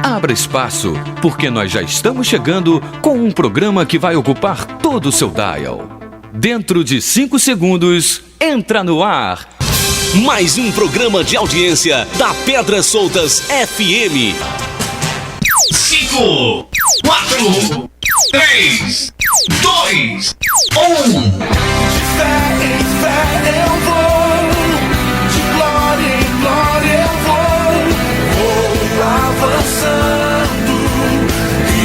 Abra espaço, porque nós já estamos chegando com um programa que vai ocupar todo o seu dial. Dentro de 5 segundos, entra no ar. Mais um programa de audiência da Pedras Soltas FM. 5, 4, 3, 2, 1. De fé em fé eu vou, de glória em glória eu vou avançando e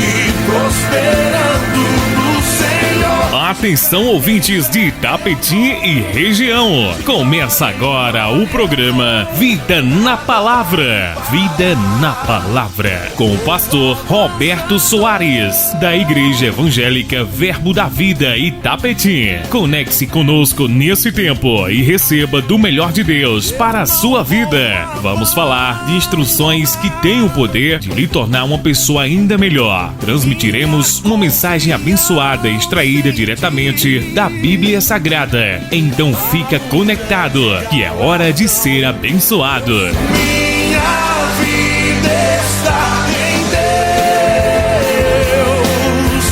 prosperando no Senhor. Atenção, ouvintes de Itapetim e região. Começa agora o programa Vida na Palavra. Vida na Palavra. Com o pastor Roberto Soares, da Igreja Evangélica Verbo da Vida Itapetim. Conecte-se conosco nesse tempo e receba do melhor de Deus para a sua vida. Vamos falar de instruções que têm o poder de lhe tornar uma pessoa ainda melhor. Transmitiremos uma mensagem abençoada extraída diretamente da Bíblia Sagrada. Então fica conectado, que é hora de ser abençoado. Minha vida está em Deus,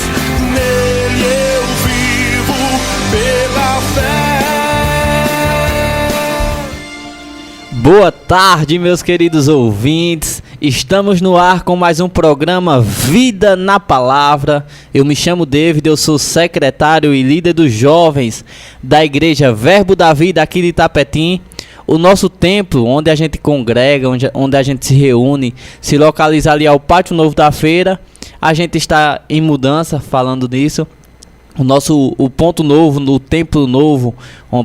nele eu vivo pela fé. Boa tarde, meus queridos ouvintes. Estamos no ar com mais um programa Vida na Palavra. Eu me chamo David, eu sou secretário e líder dos jovens da Igreja Verbo da Vida aqui de Itapetim. O nosso templo, onde a gente congrega, onde a gente se reúne, se localiza ali ao Pátio Novo da Feira. A gente está em mudança, falando disso. O ponto novo, no templo novo,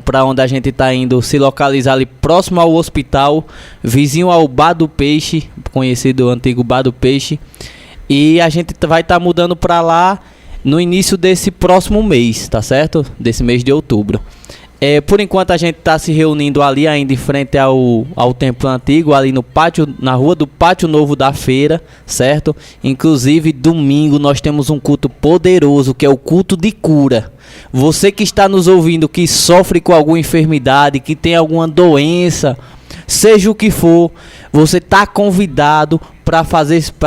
para onde a gente está indo, se localizar ali próximo ao hospital, vizinho ao Bar do Peixe, conhecido antigo Bar do Peixe. E a gente vai estar mudando para lá no início desse próximo mês, tá certo? Desse mês de outubro. Por enquanto a gente está se reunindo ali ainda em frente ao templo antigo, ali no pátio, na rua do Pátio Novo da Feira, certo? Inclusive domingo nós temos um culto poderoso, que é o culto de cura. Você que está nos ouvindo, que sofre com alguma enfermidade, que tem alguma doença, seja o que for, você está convidado para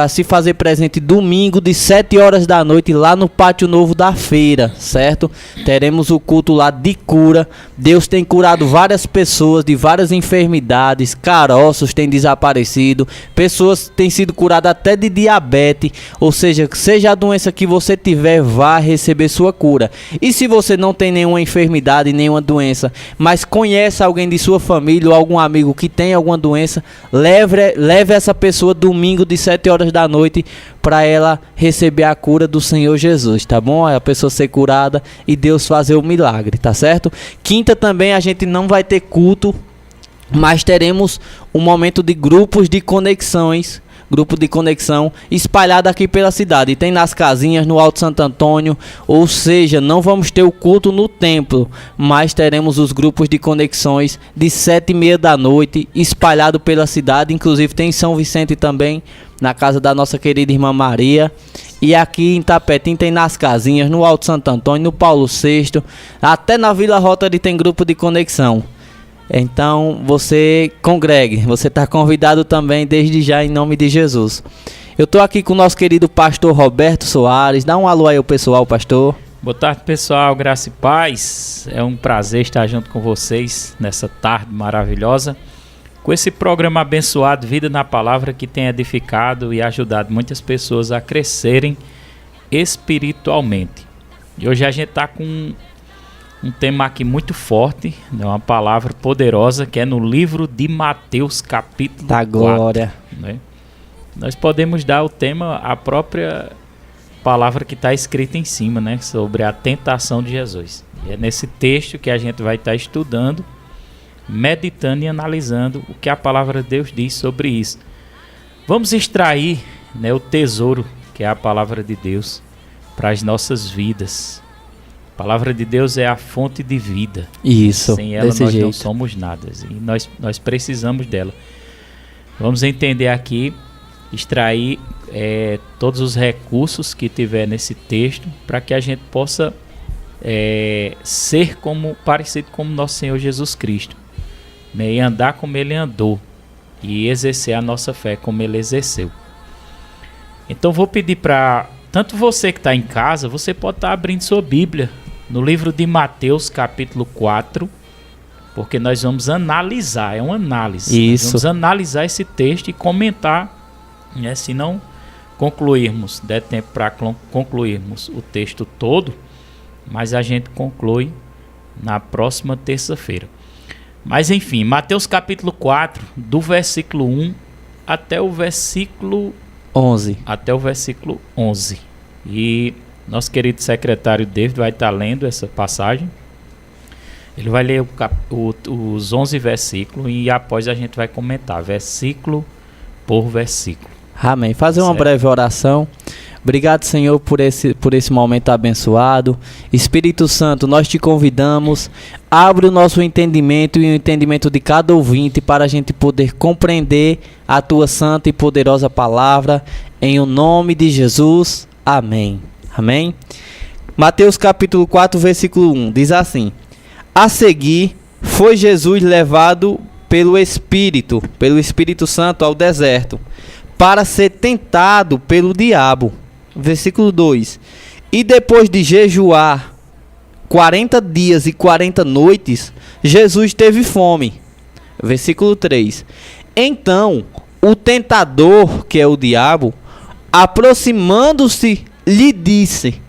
se fazer presente domingo de 7 horas da noite lá no Pátio Novo da Feira, certo? Teremos o culto lá de cura. Deus tem curado várias pessoas de várias enfermidades, caroços têm desaparecido, pessoas têm sido curadas até de diabetes, ou seja a doença que você tiver, vá receber sua cura. E se você não tem nenhuma enfermidade, nenhuma doença, mas conhece alguém de sua família ou algum amigo que tem alguma doença, leve essa pessoa domingo de 7 horas da noite para ela receber a cura do Senhor Jesus, tá bom? A pessoa ser curada e Deus fazer o milagre, tá certo? Quinta também a gente não vai ter culto, mas teremos um momento de grupos de conexões. Grupo de conexão espalhado aqui pela cidade. Tem nas casinhas, no Alto Santo Antônio. Ou seja, não vamos ter o culto no templo, mas teremos os grupos de conexões de 7h30 da noite, espalhado pela cidade. Inclusive tem em São Vicente também, na casa da nossa querida irmã Maria. E aqui em Itapetim tem nas casinhas, no Alto Santo Antônio, no Paulo VI. Até na Vila Rotary tem grupo de conexão. Então você congregue, você está convidado também desde já em nome de Jesus. Eu estou aqui com o nosso querido pastor Roberto Soares. Dá um alô aí ao pessoal, pastor. Boa tarde, pessoal, graça e paz. É um prazer estar junto com vocês nessa tarde maravilhosa, com esse programa abençoado Vida na Palavra, que tem edificado e ajudado muitas pessoas a crescerem espiritualmente. E hoje a gente está com um tema aqui muito forte, né, uma palavra poderosa, que é no livro de Mateus, capítulo 4. Glória. Né? Nós podemos dar o tema, a própria palavra que está escrita em cima, né, sobre a tentação de Jesus. E é nesse texto que a gente vai estar estudando, meditando e analisando o que a palavra de Deus diz sobre isso. Vamos extrair, né, o tesouro, que é a palavra de Deus, para as nossas vidas. A palavra de Deus é a fonte de vida. Isso, sem ela nós não somos nada. E nós precisamos dela. Vamos entender aqui, extrair todos os recursos que tiver nesse texto, para que a gente possa ser parecido com nosso Senhor Jesus Cristo, e andar como ele andou e exercer a nossa fé como ele exerceu. Então vou pedir para tanto você que está em casa, você pode estar abrindo sua Bíblia no livro de Mateus capítulo 4, porque nós vamos analisar, é uma análise. Isso. Nós vamos analisar esse texto e comentar, né, se não concluirmos, der tempo para concluirmos o texto todo, mas a gente conclui na próxima terça-feira. Mas enfim, Mateus capítulo 4, do versículo 1 até o versículo 11. Até o versículo 11. E nosso querido secretário David vai estar lendo essa passagem. Ele vai ler os 11 versículos e após a gente vai comentar versículo por versículo. Amém. Fazer uma breve oração. Obrigado, Senhor, por esse momento abençoado. Espírito Santo, nós te convidamos. Abre o nosso entendimento e o entendimento de cada ouvinte para a gente poder compreender a tua santa e poderosa palavra. Em o nome de Jesus. Amém. Amém. Mateus capítulo 4, versículo 1 diz assim: a seguir, foi Jesus levado pelo Espírito Santo ao deserto, para ser tentado pelo diabo. Versículo 2. E depois de jejuar 40 dias e 40 noites, Jesus teve fome. Versículo 3. Então, o tentador, que é o diabo, aproximando-se, lhe disse: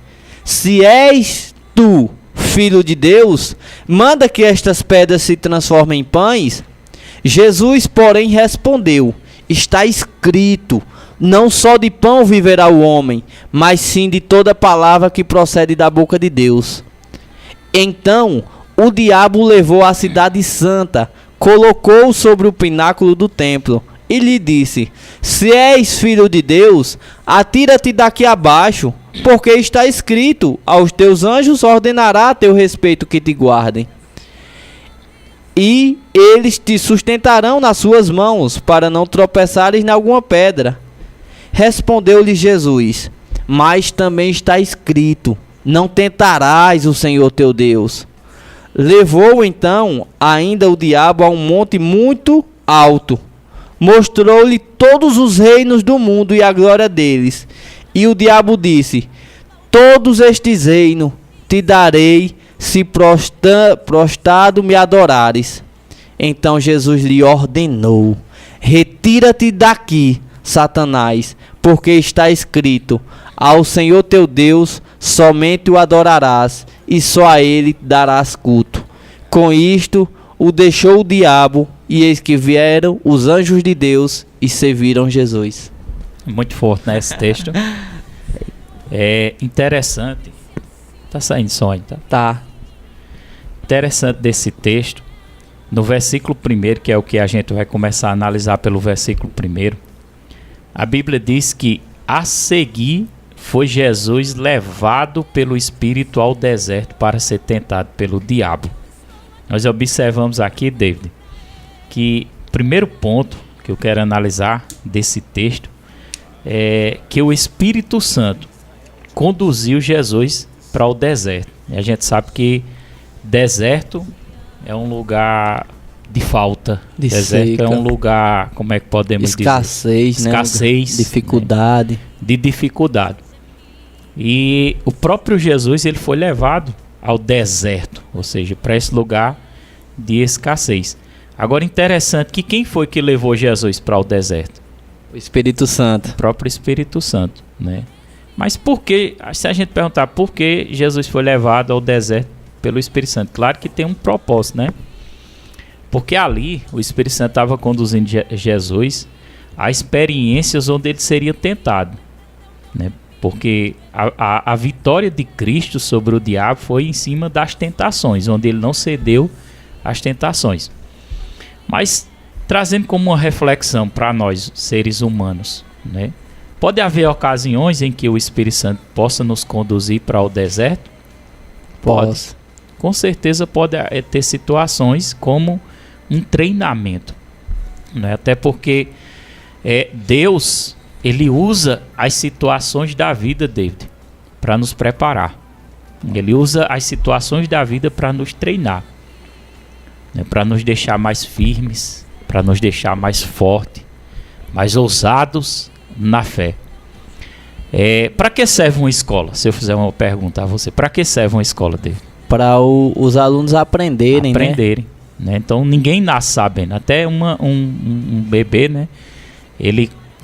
se és tu, filho de Deus, manda que estas pedras se transformem em pães. Jesus, porém, respondeu: está escrito, não só de pão viverá o homem, mas sim de toda palavra que procede da boca de Deus. Então o diabo o levou à cidade santa, colocou-o sobre o pináculo do templo e lhe disse: se és filho de Deus, atira-te daqui abaixo, porque está escrito, aos teus anjos ordenará a teu respeito que te guardem, e eles te sustentarão nas suas mãos, para não tropeçares em alguma pedra. Respondeu-lhe Jesus: mas também está escrito, não tentarás o Senhor teu Deus. Levou então ainda o diabo a um monte muito alto, mostrou-lhe todos os reinos do mundo e a glória deles. E o diabo disse: todos estes reinos te darei, se prostrado me adorares. Então Jesus lhe ordenou: retira-te daqui, Satanás, porque está escrito, ao Senhor teu Deus somente o adorarás, e só a ele darás culto. Com isto o deixou o diabo, e eis que vieram os anjos de Deus e serviram Jesus. Muito forte, né, esse texto. É interessante. Tá saindo som aí, tá? Tá. Interessante desse texto, no versículo 1, que é o que a gente vai começar a analisar pelo versículo 1, a Bíblia diz que a seguir foi Jesus levado pelo Espírito ao deserto para ser tentado pelo diabo. Nós observamos aqui, David, que o primeiro ponto que eu quero analisar desse texto é que o Espírito Santo conduziu Jesus para o deserto. E a gente sabe que deserto é um lugar de falta. De deserto seca. É um lugar, como é que podemos Escassez, dizer? né? Escassez. Dificuldade. Né? De dificuldade. E o próprio Jesus, ele foi levado ao deserto, ou seja, para esse lugar de escassez. Agora, interessante que quem foi que levou Jesus para o deserto? O Espírito Santo. O próprio Espírito Santo, né? Mas por que, se a gente perguntar por que Jesus foi levado ao deserto pelo Espírito Santo, claro que tem um propósito, né? Porque ali o Espírito Santo estava conduzindo Jesus a experiências onde ele seria tentado, né? Porque a vitória de Cristo sobre o diabo foi em cima das tentações, onde ele não cedeu às tentações. Mas trazendo como uma reflexão para nós, seres humanos, né? Pode haver ocasiões em que o Espírito Santo possa nos conduzir para o deserto? Pode. Com certeza pode ter situações como um treinamento, né? Até porque Deus, ele usa as situações da vida, David, para nos preparar. Ele usa as situações da vida para nos treinar, né? Para nos deixar mais firmes, para nos deixar mais fortes, mais ousados na fé. Para que serve uma escola? Se eu fizer uma pergunta a você, para que serve uma escola, David? Para os alunos aprenderem, né? Então ninguém nasce sabendo. Até um bebê, né?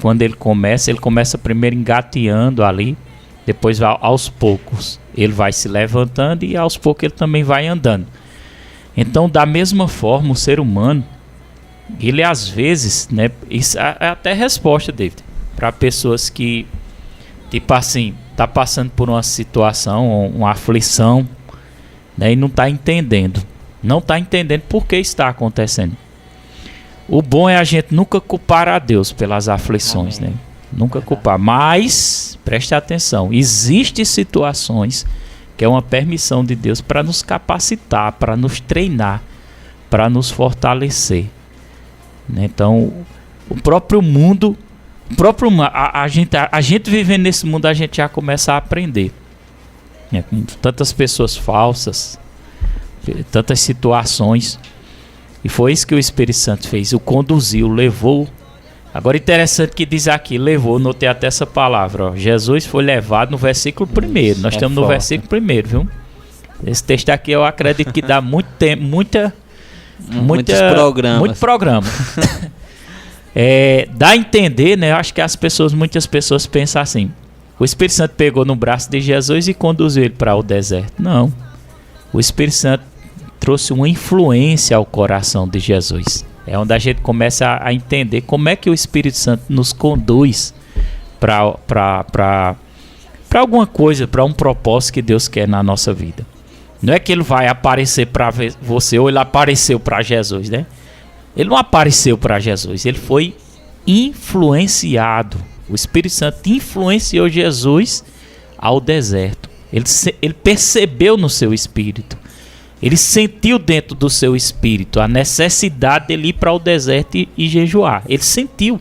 Quando ele começa primeiro engateando ali, depois aos poucos ele vai se levantando e aos poucos ele também vai andando. Então, da mesma forma, o ser humano, ele às vezes, né? Isso é até resposta, David, para pessoas que, tipo assim, tá passando por uma situação, uma aflição, né? E não está entendendo. Não está entendendo por que está acontecendo. O bom é a gente nunca culpar a Deus pelas aflições, né? Nunca culpar. Mas, preste atenção, existem situações que é uma permissão de Deus para nos capacitar, para nos treinar, para nos fortalecer. Né? Então, o próprio mundo, a gente vivendo nesse mundo, a gente já começa a aprender. Né? Com tantas pessoas falsas, tantas situações. E foi isso que o Espírito Santo fez, o conduziu, levou. Agora interessante que diz aqui, levou, notei até essa palavra, ó, Jesus foi levado no versículo 1º, nós estamos no versículo 1º, viu? Esse texto aqui eu acredito que dá muito tempo, muito programa. Dá a entender, né? Eu acho que muitas pessoas pensam assim, o Espírito Santo pegou no braço de Jesus e conduziu ele para o deserto. Não, o Espírito Santo trouxe uma influência ao coração de Jesus. É onde a gente começa a entender como é que o Espírito Santo nos conduz para alguma coisa, para um propósito que Deus quer na nossa vida. Não é que ele vai aparecer para você ou ele apareceu para Jesus, né? Ele não apareceu para Jesus, ele foi influenciado. O Espírito Santo influenciou Jesus ao deserto. Ele percebeu no seu espírito. Ele sentiu dentro do seu espírito a necessidade dele ir para o deserto e jejuar. Ele sentiu.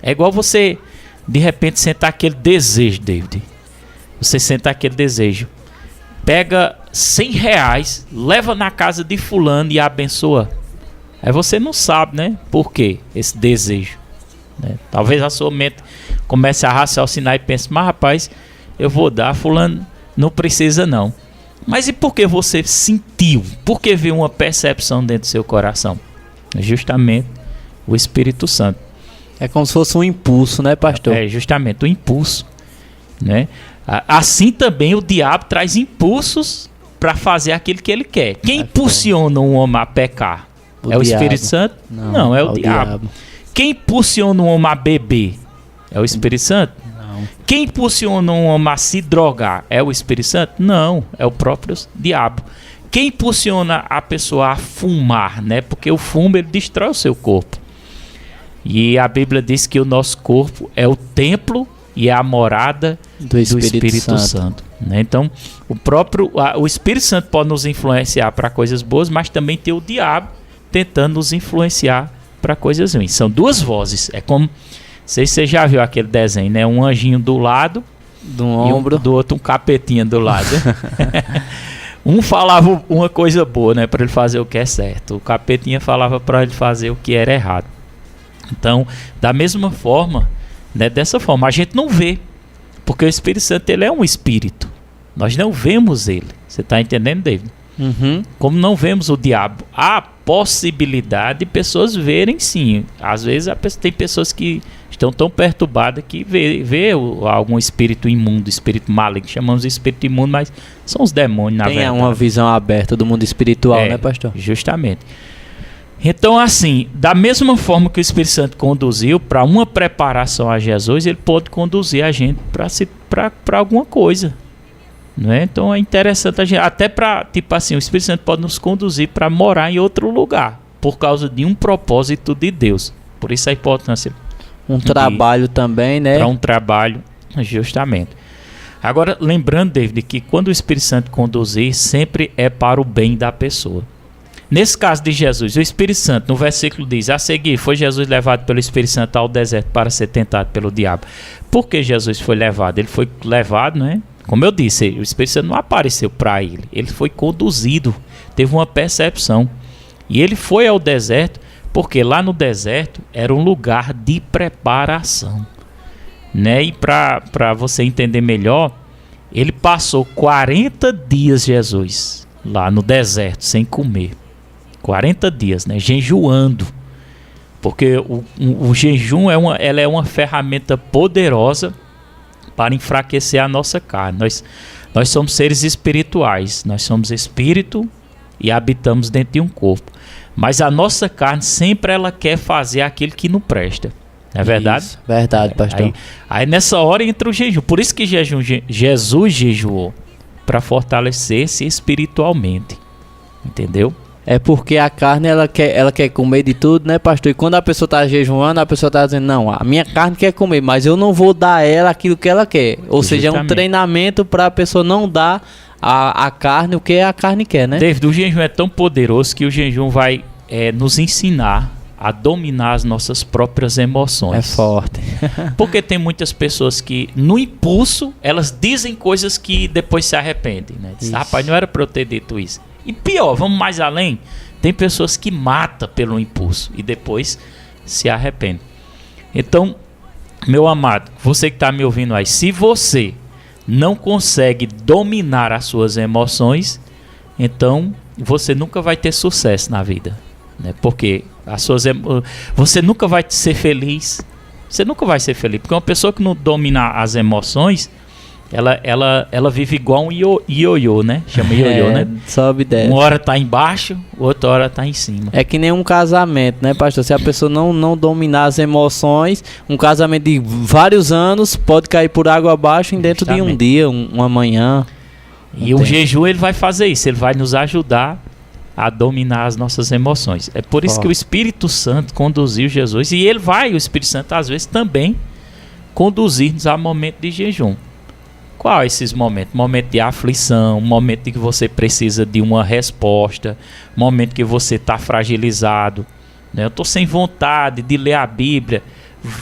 É igual você, de repente, sentar aquele desejo, David. Você senta aquele desejo. Pega R$100, leva na casa de fulano e abençoa. Aí você não sabe, né? Por quê esse desejo. Né? Talvez a sua mente comece a raciocinar e pense, mas rapaz, eu vou dar, fulano não precisa não. Mas e por que você sentiu? Por que veio uma percepção dentro do seu coração? É justamente o Espírito Santo. É como se fosse um impulso, né, pastor? É justamente o impulso, né? Assim também o diabo traz impulsos para fazer aquilo que ele quer. Quem impulsiona um homem a pecar? É o Espírito Santo? Não, é o diabo. Quem impulsiona um homem a beber? É o Espírito Santo? Quem impulsiona um homem a se drogar é o Espírito Santo? Não, é o próprio diabo. Quem impulsiona a pessoa a fumar, né? Porque o fumo ele destrói o seu corpo. E a Bíblia diz que o nosso corpo é o templo e é a morada do Espírito Santo. Né? Então, o Espírito Santo pode nos influenciar para coisas boas, mas também tem o diabo tentando nos influenciar para coisas ruins. São duas vozes. É como... Não sei se você já viu aquele desenho, né? Um anjinho do lado, do ombro, do outro um capetinha do lado. Um falava uma coisa boa, né? Para ele fazer o que é certo. O capetinha falava para ele fazer o que era errado. Então, da mesma forma, né? Dessa forma, a gente não vê. Porque o Espírito Santo, ele é um espírito. Nós não vemos ele. Você está entendendo, David? Uhum. Como não vemos o diabo, há possibilidade de pessoas verem sim. Às vezes tem pessoas que estão tão perturbadas que vê algum espírito imundo, espírito maligno, chamamos de espírito imundo, mas são os demônios na verdade. Tem uma visão aberta do mundo espiritual, né, pastor? Justamente. Então, assim, da mesma forma que o Espírito Santo conduziu para uma preparação a Jesus, ele pode conduzir a gente para alguma coisa. Né? Então é interessante a gente, até para, tipo assim, o Espírito Santo pode nos conduzir para morar em outro lugar, por causa de um propósito de Deus. Por isso a importância. Trabalho também, né? Para um trabalho, justamente. Agora, lembrando, David, que quando o Espírito Santo conduzir, sempre é para o bem da pessoa. Nesse caso de Jesus, o Espírito Santo, no versículo diz, a seguir, foi Jesus levado pelo Espírito Santo ao deserto para ser tentado pelo diabo. Por que Jesus foi levado? Ele foi levado, né? Como eu disse, o Espírito Santo não apareceu para ele. Ele foi conduzido, teve uma percepção. E ele foi ao deserto, porque lá no deserto era um lugar de preparação. né? E para você entender melhor, ele passou 40 dias, Jesus, lá no deserto, sem comer. 40 dias, né? Jejuando. Porque o jejum ela é uma ferramenta poderosa para enfraquecer a nossa carne. Nós somos seres espirituais, nós somos espírito e habitamos dentro de um corpo. Mas a nossa carne sempre ela quer fazer aquilo que não presta. Não é verdade? Isso, verdade, pastor. Aí nessa hora entra o jejum. Por isso que Jesus jejuou, para fortalecer-se espiritualmente. Entendeu? É porque a carne ela quer comer de tudo, né, pastor? E quando a pessoa está jejuando, a pessoa está dizendo, não, a minha carne quer comer, mas eu não vou dar a ela aquilo que ela quer. Ou seja, é um treinamento para a pessoa não dar a carne o que a carne quer, né? David, o jejum é tão poderoso que o jejum vai nos ensinar a dominar as nossas próprias emoções. É forte. Porque tem muitas pessoas que, no impulso, elas dizem coisas que depois se arrependem, né? Diz, rapaz, não era para eu ter dito isso. E pior, vamos mais além, tem pessoas que matam pelo impulso e depois se arrependem. Então, meu amado, você que está me ouvindo aí, se você não consegue dominar as suas emoções, então você nunca vai ter sucesso na vida, né? Porque você nunca vai ser feliz. Você nunca vai ser feliz, porque uma pessoa que não domina as emoções, ela vive igual um ioiô, né? Chama ioiô, né? Sobe e desce. Uma hora tá embaixo, outra hora tá em cima. É que nem um casamento, né, pastor? Se a pessoa não dominar as emoções, um casamento de vários anos pode cair por água abaixo dentro de um dia, uma manhã. E o jejum ele vai fazer isso, ele vai nos ajudar a dominar as nossas emoções. É por isso que o Espírito Santo conduziu Jesus, e o Espírito Santo às vezes também conduzir-nos a momento de jejum. Qual é esses momentos? Momento de aflição, momento em que você precisa de uma resposta, momento que você está fragilizado, né? Eu estou sem vontade de ler a Bíblia.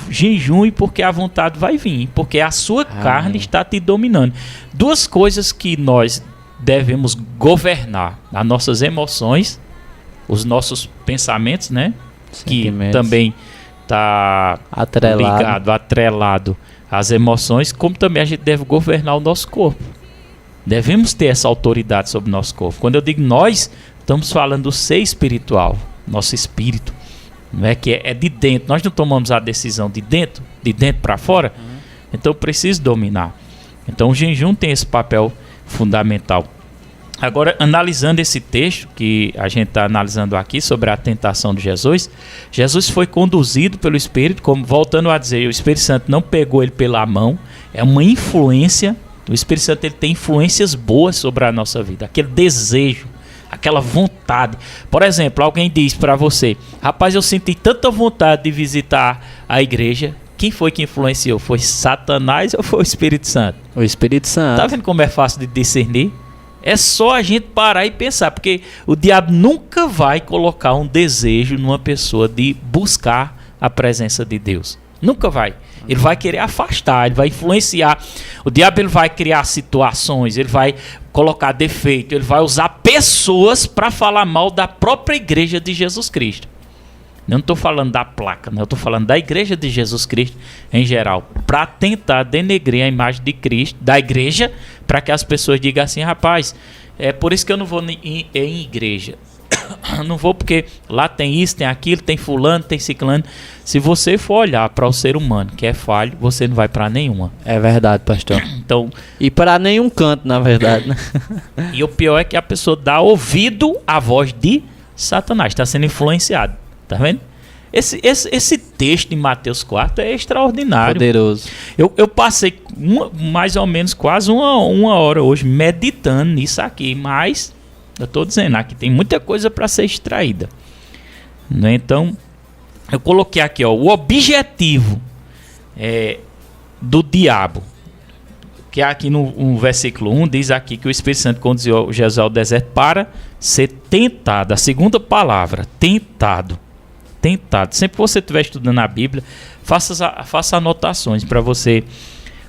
Jejum, porque a vontade vai vir, porque a sua carne está te dominando. Duas coisas que nós devemos governar: as nossas emoções, os nossos pensamentos, né? Que também está atrelado às emoções, como também a gente deve governar o nosso corpo. Devemos ter essa autoridade sobre o nosso corpo. Quando eu digo nós, estamos falando do ser espiritual, nosso espírito, não é que é de dentro. Nós não tomamos a decisão de dentro para fora. Então preciso dominar. Então o jejum tem esse papel fundamental. Agora, analisando esse texto que a gente está analisando aqui sobre a tentação de Jesus, Jesus foi conduzido pelo Espírito, como voltando a dizer, o Espírito Santo não pegou ele pela mão, é uma influência. O Espírito Santo ele tem influências boas sobre a nossa vida, aquele desejo, aquela vontade. Por exemplo, alguém diz para você, rapaz, eu senti tanta vontade de visitar a igreja. Quem foi que influenciou? Foi Satanás ou foi o Espírito Santo? O Espírito Santo. Tá vendo como é fácil de discernir? É só a gente parar e pensar, porque o diabo nunca vai colocar um desejo numa pessoa de buscar a presença de Deus. Nunca vai. Ele vai querer afastar, ele vai influenciar. O diabo ele vai criar situações, ele vai colocar defeito, ele vai usar pessoas para falar mal da própria igreja de Jesus Cristo. Eu não estou falando da placa, né? Eu estou falando da igreja de Jesus Cristo em geral, para tentar denegrir a imagem de Cristo, da igreja, para que as pessoas digam assim, rapaz, é por isso que eu não vou em igreja. Não vou porque lá tem isso, tem aquilo, tem fulano, tem ciclano. Se você for olhar para o ser humano que é falho, você não vai para nenhuma. É verdade, pastor. Então, e para nenhum canto, na verdade, né? E o pior é que a pessoa dá ouvido à voz de Satanás, está sendo influenciado. Tá vendo? Esse texto de Mateus 4 é extraordinário. Poderoso. Eu passei mais ou menos quase uma hora hoje meditando nisso aqui, mas eu estou dizendo, aqui tem muita coisa para ser extraída, né? Então, eu coloquei aqui, ó, o objetivo do diabo, que aqui no versículo 1 diz aqui que o Espírito Santo conduziu Jesus ao deserto para ser tentado. A segunda palavra, tentado. Tentado. Sempre que você estiver estudando a Bíblia, faça anotações para você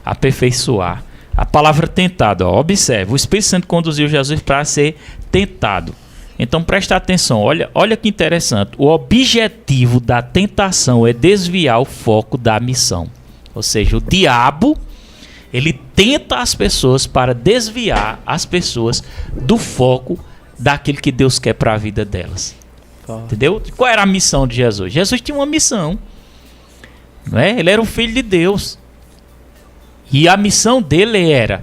aperfeiçoar. A palavra tentado, ó, observe, o Espírito Santo conduziu Jesus para ser tentado. Então presta atenção, olha que interessante. O objetivo da tentação é desviar o foco da missão. Ou seja, o diabo, ele tenta as pessoas para desviar as pessoas do foco daquilo que Deus quer para a vida delas. Entendeu? Qual era a missão de Jesus? Jesus tinha uma missão. Não é? Ele era o Filho de Deus. E a missão dele era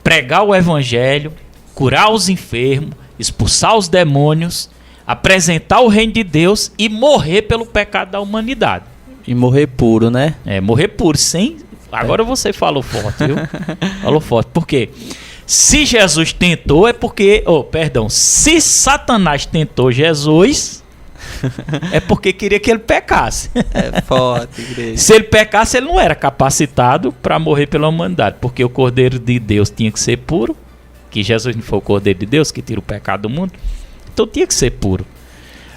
pregar o evangelho, curar os enfermos, expulsar os demônios, apresentar o reino de Deus e morrer pelo pecado da humanidade. E morrer puro, né? Morrer puro, sem... Agora você falou forte, viu? Falou forte. Por quê? Se Jesus tentou, é porque... se Satanás tentou Jesus, é porque queria que ele pecasse. É forte, igreja. Se ele pecasse, ele não era capacitado para morrer pela humanidade, porque o Cordeiro de Deus tinha que ser puro, que Jesus não foi o Cordeiro de Deus que tira o pecado do mundo, então tinha que ser puro.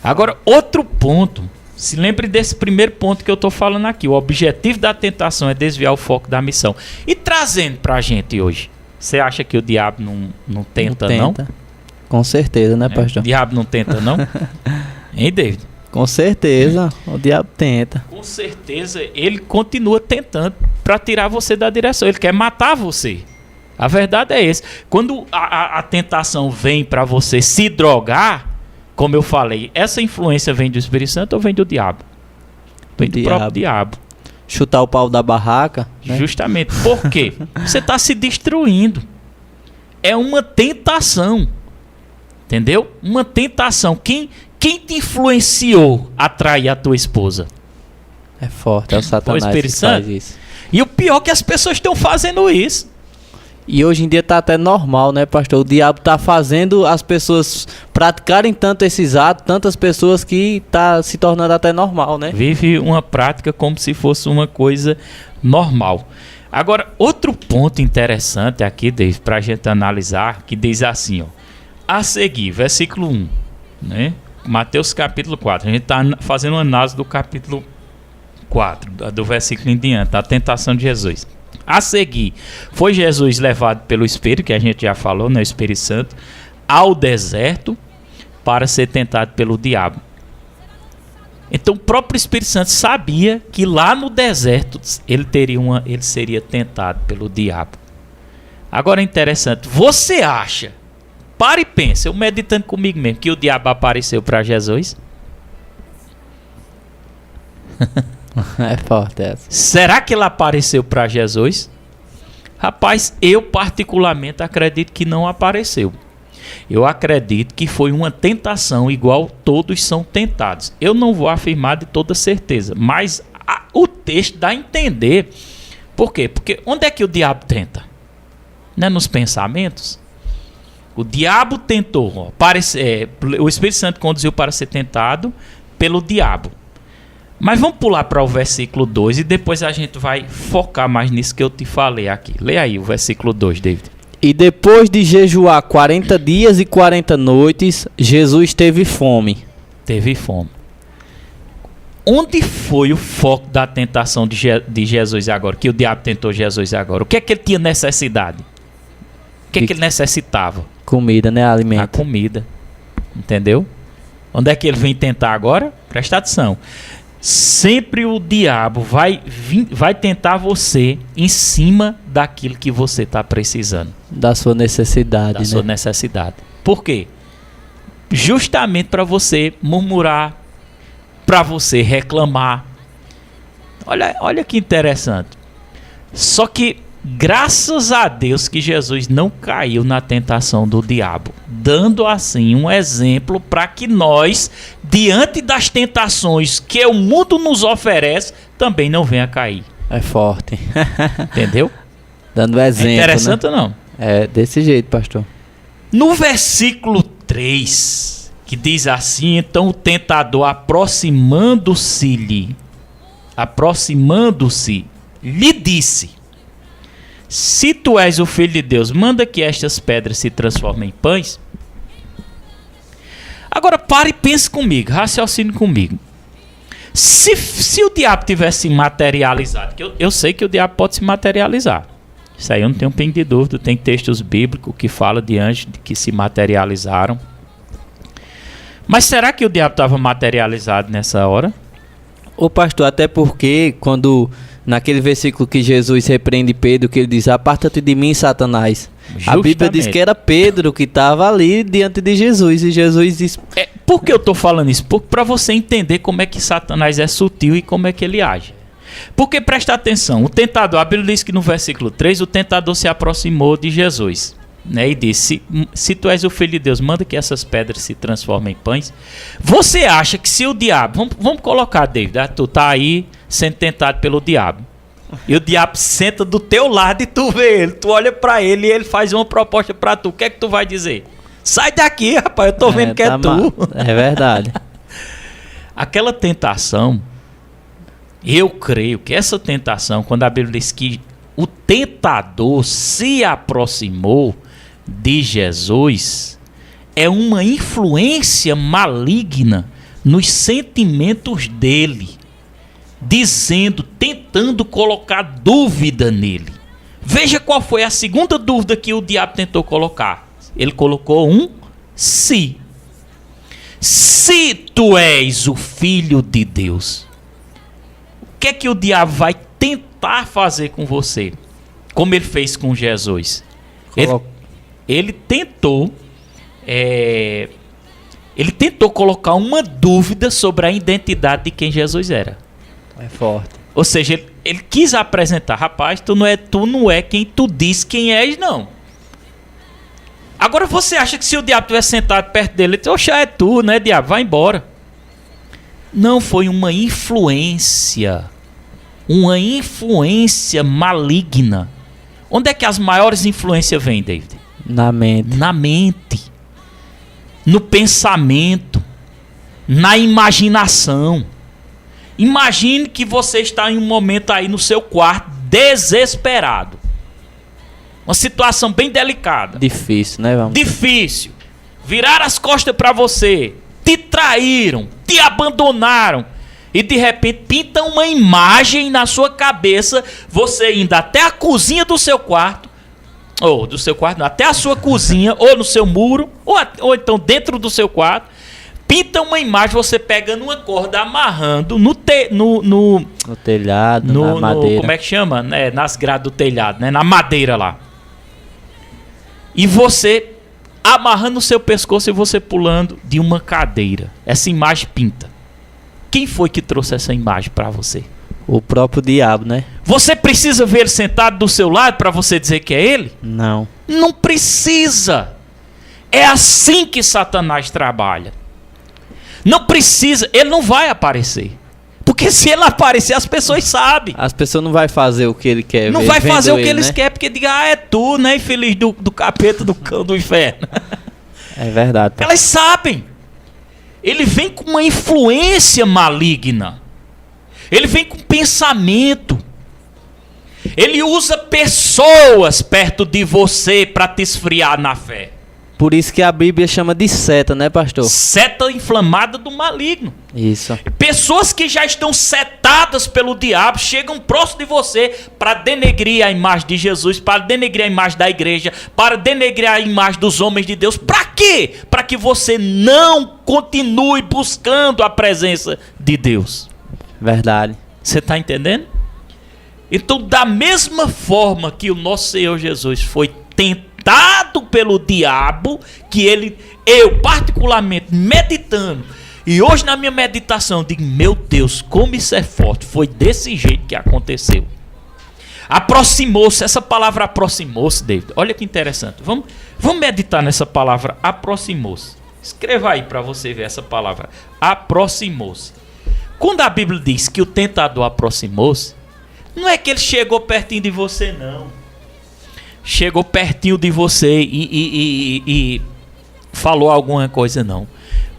Agora, outro ponto, se lembre desse primeiro ponto que eu estou falando aqui, o objetivo da tentação é desviar o foco da missão. E trazendo para a gente hoje, você acha que o diabo não tenta, não? Com certeza, né, pastor? O diabo não tenta, não? Hein, David? Com certeza, o diabo tenta. Com certeza, ele continua tentando para tirar você da direção. Ele quer matar você. A verdade é essa. Quando a tentação vem para você se drogar, como eu falei, essa influência vem do Espírito Santo ou vem do diabo? Vem do próprio diabo. Chutar o pau da barraca, né? Justamente. Por quê? Você está se destruindo. É uma tentação. Entendeu? Uma tentação. Quem te influenciou a trair a tua esposa? É forte, é o Satanás que faz isso. E o pior é que as pessoas estão fazendo isso. E hoje em dia tá até normal, né, pastor? O diabo tá fazendo as pessoas praticarem tanto esses atos, tantas pessoas que tá se tornando até normal, né? Vive uma prática como se fosse uma coisa normal. Agora, outro ponto interessante aqui, David, pra gente analisar, que diz assim, ó. A seguir, versículo 1, né? Mateus capítulo 4. A gente está fazendo uma análise do capítulo 4, do versículo em diante, da tentação de Jesus. A seguir, foi Jesus levado pelo Espírito, que a gente já falou, né, o Espírito Santo, ao deserto para ser tentado pelo diabo. Então o próprio Espírito Santo sabia que lá no deserto ele seria tentado pelo diabo. Agora é interessante, você acha... Para e pensa, eu meditando comigo mesmo, que o diabo apareceu para Jesus? É forte essa. Será que ele apareceu para Jesus? Rapaz, eu particularmente acredito que não apareceu. Eu acredito que foi uma tentação igual todos são tentados. Eu não vou afirmar de toda certeza, mas o texto dá a entender. Por quê? Porque onde é que o diabo tenta? Não é nos pensamentos? O diabo tentou, o Espírito Santo conduziu para ser tentado pelo diabo. Mas vamos pular para o versículo 2 e depois a gente vai focar mais nisso que eu te falei aqui. Lê aí o versículo 2, David. E depois de jejuar 40 dias e 40 noites, Jesus teve fome. Teve fome. Onde foi o foco da tentação de Jesus agora? Que o diabo tentou Jesus agora? O que é que ele tinha necessidade? O que é que ele necessitava? Comida, né? Alimento. A comida. Entendeu? Onde é que ele vem tentar agora? Presta atenção. Sempre o diabo vai tentar você em cima daquilo que você está precisando. Da sua necessidade, da sua necessidade. Por quê? Justamente para você murmurar, para você reclamar. Olha que interessante. Só que graças a Deus que Jesus não caiu na tentação do diabo, dando assim um exemplo para que nós, diante das tentações que o mundo nos oferece, também não venha cair. É forte. Entendeu? Dando exemplo. É interessante, né? Ou não? É desse jeito, pastor. No versículo 3, que diz assim: então o tentador aproximando-se, lhe disse: se tu és o Filho de Deus, manda que estas pedras se transformem em pães. Agora pare e pense comigo, raciocine comigo. Se o diabo tivesse materializado, que eu sei que o diabo pode se materializar. Isso aí eu não tenho um pingo de dúvida. Tem textos bíblicos que falam de anjos que se materializaram. Mas será que o diabo estava materializado nessa hora? Ô pastor, até porque quando Naquele versículo que Jesus repreende Pedro, que ele diz: aparta-te de mim, Satanás. Justamente. A Bíblia diz que era Pedro que estava ali diante de Jesus. E Jesus diz... Por que eu estou falando isso? Para você entender como é que Satanás é sutil e como é que ele age. Porque presta atenção, o tentador, a Bíblia diz que no versículo 3, o tentador se aproximou de Jesus, né, e disse: se tu és o filho de Deus, manda que essas pedras se transformem em pães. Você acha que se o diabo, vamos colocar, David, tu tá aí sendo tentado pelo diabo, e o diabo senta do teu lado e tu vê ele, tu olha pra ele e ele faz uma proposta pra tu, o que é que tu vai dizer? Sai daqui, rapaz, eu tô vendo que é tu. É verdade. Aquela tentação, eu creio que essa tentação, quando a Bíblia diz que o tentador se aproximou de Jesus, é uma influência maligna nos sentimentos dele, dizendo, tentando colocar dúvida nele. Veja qual foi a segunda dúvida que o diabo tentou colocar. Ele colocou um se. Se tu és o filho de Deus, o que é que o diabo vai tentar fazer com você? Como ele fez com Jesus. Ele tentou colocar uma dúvida sobre a identidade de quem Jesus era. É forte. Ou seja, ele quis apresentar: rapaz, tu não é quem tu diz quem és, não. Agora você acha que se o diabo estivesse sentado perto dele, ele disse: oxa, é tu, né, diabo? Vai embora. Não, foi uma influência maligna. Onde é que as maiores influências vêm, David? Na mente. Na mente, no pensamento, na imaginação. Imagine que você está em um momento aí no seu quarto, desesperado. Uma situação bem delicada. Difícil, né? Difícil. Viraram as costas para você, te traíram, te abandonaram. E de repente pintam uma imagem na sua cabeça, você indo até a cozinha do seu quarto, ou do seu quarto, não, até a sua cozinha, ou no seu muro, ou então dentro do seu quarto, pinta uma imagem, você pegando uma corda, amarrando no telhado, na madeira. Como é que chama? Nas grades do telhado, né? Na madeira lá. E você amarrando o seu pescoço e você pulando de uma cadeira. Essa imagem pinta. Quem foi que trouxe essa imagem para você? O próprio diabo, né? Você precisa ver ele sentado do seu lado para você dizer que é ele? Não. Não precisa. É assim que Satanás trabalha. Não precisa, ele não vai aparecer. Porque se ele aparecer, as pessoas sabem. As pessoas não vão fazer o que ele quer. Não vai fazer o que eles querem, porque diga: é tu, né, infeliz do capeta, do cão, do inferno. É verdade. Tá? Elas sabem. Ele vem com uma influência maligna. Ele vem com pensamento. Ele usa pessoas perto de você para te esfriar na fé. Por isso que a Bíblia chama de seta, né, pastor? Seta inflamada do maligno. Isso. Pessoas que já estão setadas pelo diabo chegam próximo de você para denegrir a imagem de Jesus, para denegrir a imagem da igreja, para denegrir a imagem dos homens de Deus. Para quê? Para que você não continue buscando a presença de Deus. Verdade. Você está entendendo? Então, da mesma forma que o nosso Senhor Jesus foi tentado pelo diabo, que eu particularmente meditando, e hoje na minha meditação digo: meu Deus, como isso é forte. Foi desse jeito que aconteceu. Aproximou-se, essa palavra aproximou-se, David. Olha que interessante. Vamos meditar nessa palavra aproximou-se. Escreva aí para você ver essa palavra aproximou-se. Quando a Bíblia diz que o tentador aproximou-se, não é que ele chegou pertinho de você, não. Chegou pertinho de você e falou alguma coisa, não.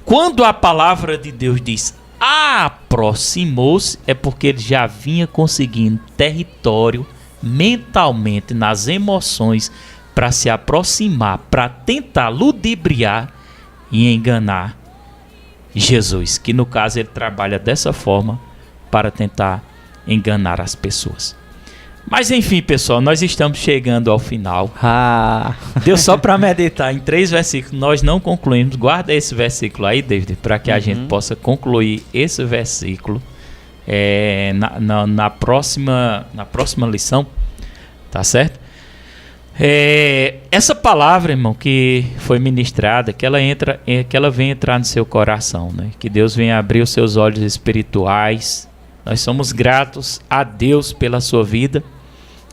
Quando a palavra de Deus diz aproximou-se, é porque ele já vinha conseguindo território mentalmente, nas emoções, para se aproximar, para tentar ludibriar e enganar Jesus, que no caso ele trabalha dessa forma para tentar enganar as pessoas. Mas enfim, pessoal, nós estamos chegando ao final. Deu só para meditar em 3 versículos. Nós não concluímos. Guarda esse versículo aí, David, para que a gente possa concluir esse versículo. na próxima lição, tá certo? Essa palavra, irmão, que foi ministrada, que ela venha entrar no seu coração, né? Que Deus venha abrir os seus olhos espirituais. Nós somos gratos a Deus pela sua vida,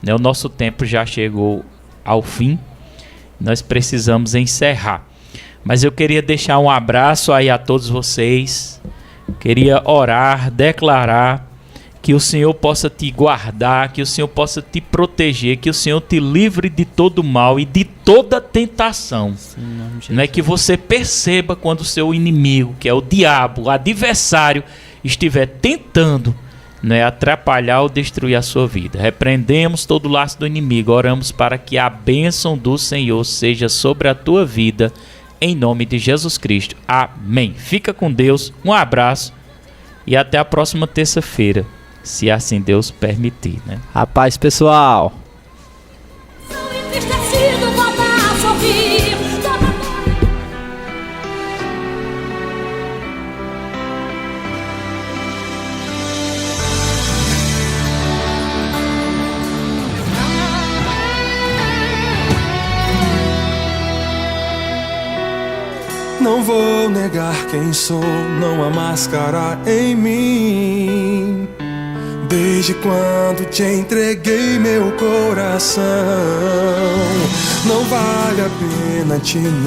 né? O nosso tempo já chegou ao fim, nós precisamos encerrar. Mas eu queria deixar um abraço aí a todos vocês, queria orar, declarar que o Senhor possa te guardar, que o Senhor possa te proteger, que o Senhor te livre de todo mal e de toda tentação. Não é que você perceba quando o seu inimigo, que é o diabo, o adversário, estiver tentando, né, atrapalhar ou destruir a sua vida. Repreendemos todo o laço do inimigo, oramos para que a bênção do Senhor seja sobre a tua vida, em nome de Jesus Cristo. Amém. Fica com Deus, um abraço e até a próxima terça-feira, se assim Deus permitir, né? A paz, pessoal. Não vou negar quem sou, não há máscara em mim. Desde quando te entreguei meu coração, não vale a pena te negar.